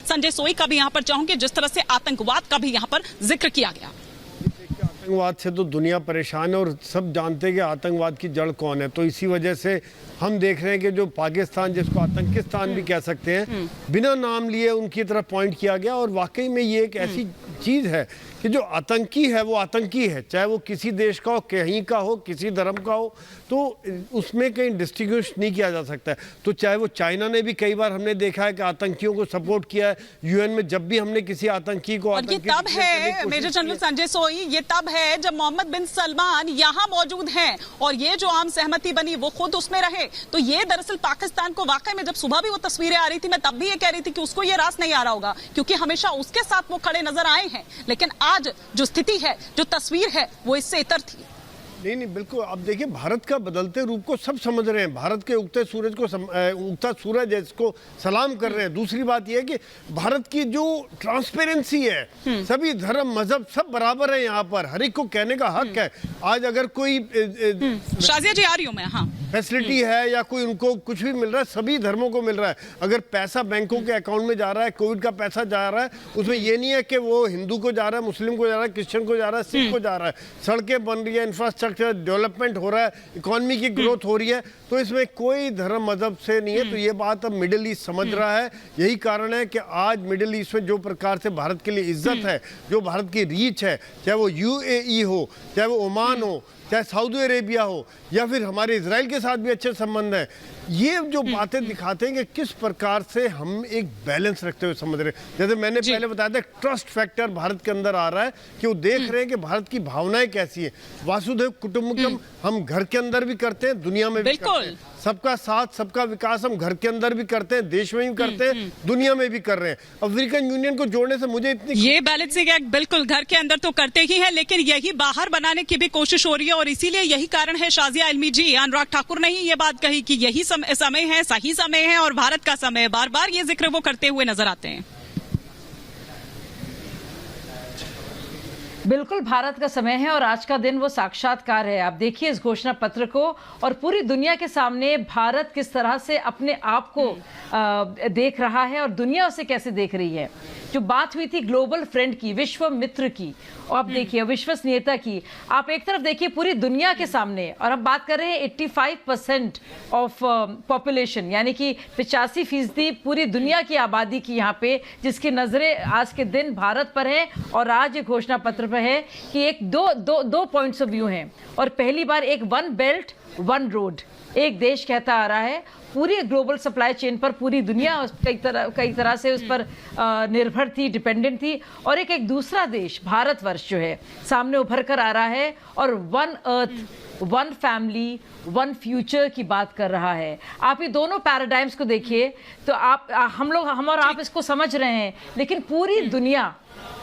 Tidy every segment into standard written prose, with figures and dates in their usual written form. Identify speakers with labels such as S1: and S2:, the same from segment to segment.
S1: संजय सोई का भी यहाँ पर चाहूंगी, जिस तरह से आतंकवाद का भी यहाँ पर जिक्र किया गया।
S2: आतंकवाद से तो दुनिया परेशान है और सब जानते हैं कि आतंकवाद की जड़ कौन है। तो इसी वजह से हम देख रहे हैं कि जो पाकिस्तान, जिसको आतंकिस्तान भी कह सकते हैं, बिना नाम लिए उनकी तरफ पॉइंट किया गया। और वाकई में ये एक ऐसी चीज़ है कि जो आतंकी है वो आतंकी है, चाहे वो किसी देश का हो, कहीं का हो, किसी धर्म का हो, तो उसमें कहीं डिस्टिंग्विश नहीं किया जा सकता है। तो चाहे वो चाइना ने भी कई बार हमने देखा है कि आतंकियों को सपोर्ट किया है यूएन में, जब भी हमने किसी आतंकी को,
S1: और ये तब है मेजर जनरल संजय सोई, ये तब है जब मोहम्मद बिन सलमान यहाँ मौजूद हैं और ये जो आम सहमति बनी वो खुद उसमें रहे। तो ये दरअसल पाकिस्तान को वाकई में, जब सुबह भी वो तस्वीरें आ रही थी, मैं तब भी ये कह रही थी कि उसको ये रास नहीं आ रहा होगा, क्योंकि हमेशा उसके साथ वो खड़े नजर आए हैं। लेकिन आज जो स्थिति है, जो तस्वीर है, वो इससे इतर थी।
S2: नहीं, बिल्कुल। अब देखिए, भारत का बदलते रूप को सब समझ रहे हैं, भारत के उगते सूरज इसको सलाम कर रहे हैं। दूसरी बात यह है कि भारत की जो ट्रांसपेरेंसी है, सभी धर्म मजहब सब बराबर है यहाँ पर, हर एक को कहने का हक है। आज अगर कोई
S1: शाजिया जी आ रही हूं मैं, हाँ,
S2: फैसिलिटी है या कोई उनको कुछ भी मिल रहा है, सभी धर्मों को मिल रहा है। अगर पैसा बैंकों के अकाउंट में जा रहा है, कोविड का पैसा जा रहा है, उसमें ये नहीं है कि वो हिंदू को जा रहा है, मुस्लिम को जा रहा है, क्रिश्चियन को जा रहा है, सिख को जा रहा है। सड़कें बन रही है, इंफ्रास्ट्रक्चर डेवलपमेंट हो रहा है, इकोनॉमी की ग्रोथ हो रही है, तो इसमें कोई धर्म मजहब से नहीं है। तो ये बात अब मिडिल ईस्ट समझ रहा है। यही कारण है कि आज मिडिल ईस्ट में जो प्रकार से भारत के लिए इज्जत है, जो भारत की रीच है, चाहे वो यूएई हो, चाहे वो ओमान हो, चाहे सऊदी अरेबिया हो, या फिर हमारे इजराइल के साथ भी अच्छे संबंध हैं, ये जो बातें दिखाते हैं कि किस प्रकार से हम एक बैलेंस रखते हुए समझ रहे हैं। जैसे मैंने पहले बताया था, ट्रस्ट फैक्टर भारत के अंदर आ रहा है कि वो देख रहे हैं कि भारत की भावनाएं कैसी है। वासुदेव कुटुंबकम हम घर के अंदर भी करते हैं, दुनिया में भी करते हैं। सबका साथ, सबका विकास हम घर के अंदर भी करते हैं, देश में भी करते हैं, दुनिया में भी कर रहे हैं। अफ्रीकन यूनियन को जोड़ने से मुझे इतनी
S1: ये बैलेंसिंग एक्ट बिल्कुल घर के अंदर तो करते ही है, लेकिन यही बाहर बनाने की भी कोशिश हो रही है। और इसीलिए यही कारण है, शाजिया इल्मी जी, अनुराग ठाकुर ने ही ये बात कही कि यही समय है, सही समय है और भारत का समय है। बार बार ये जिक्र वो करते हुए नजर आते हैं।
S3: बिल्कुल भारत का समय है और आज का दिन वो साक्षात्कार है। आप देखिए इस घोषणा पत्र को और पूरी दुनिया के सामने भारत किस तरह से अपने आप को देख रहा है और दुनिया उसे कैसे देख रही है। जो बात हुई थी ग्लोबल फ्रेंड की, विश्व मित्र की, और आप देखिए विश्वसनीयता की, आप एक तरफ देखिए पूरी दुनिया के सामने, और हम बात कर रहे हैं 85% ऑफ पॉपुलेशन, यानी कि 85% पूरी दुनिया की आबादी की यहाँ पे, जिसकी नजरें आज के दिन भारत पर है। और आज ये घोषणा पत्र पर है कि एक दो पॉइंट्स ऑफ व्यू हैं। और पहली बार एक वन बेल्ट वन रोड, एक देश कहता आ रहा है, पूरी ग्लोबल सप्लाई चेन पर पूरी दुनिया कई तरह से उस पर निर्भर थी, डिपेंडेंट थी। और एक दूसरा देश भारतवर्ष जो है सामने उभर कर आ रहा है और one earth, one family, one future की बात कर रहा है। आप ये दोनों पैराडाइम्स को देखिए तो हम और आप इसको समझ रहे हैं, लेकिन पूरी दुनिया,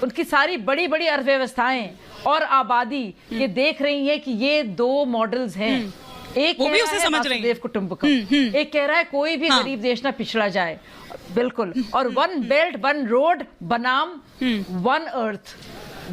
S3: उनकी सारी बड़ी बड़ी अर्थव्यवस्थाएं और आबादी ये देख रही है कि ये दो मॉडल्स हैं। एक
S1: वो भी उसे समझ रहे हैं,
S3: वासुदेव कुटुंबकम, एक कह रहा है कोई भी गरीब देश ना पिछड़ा जाए, बिल्कुल। और वन बेल्ट वन रोड बनाम वन अर्थ,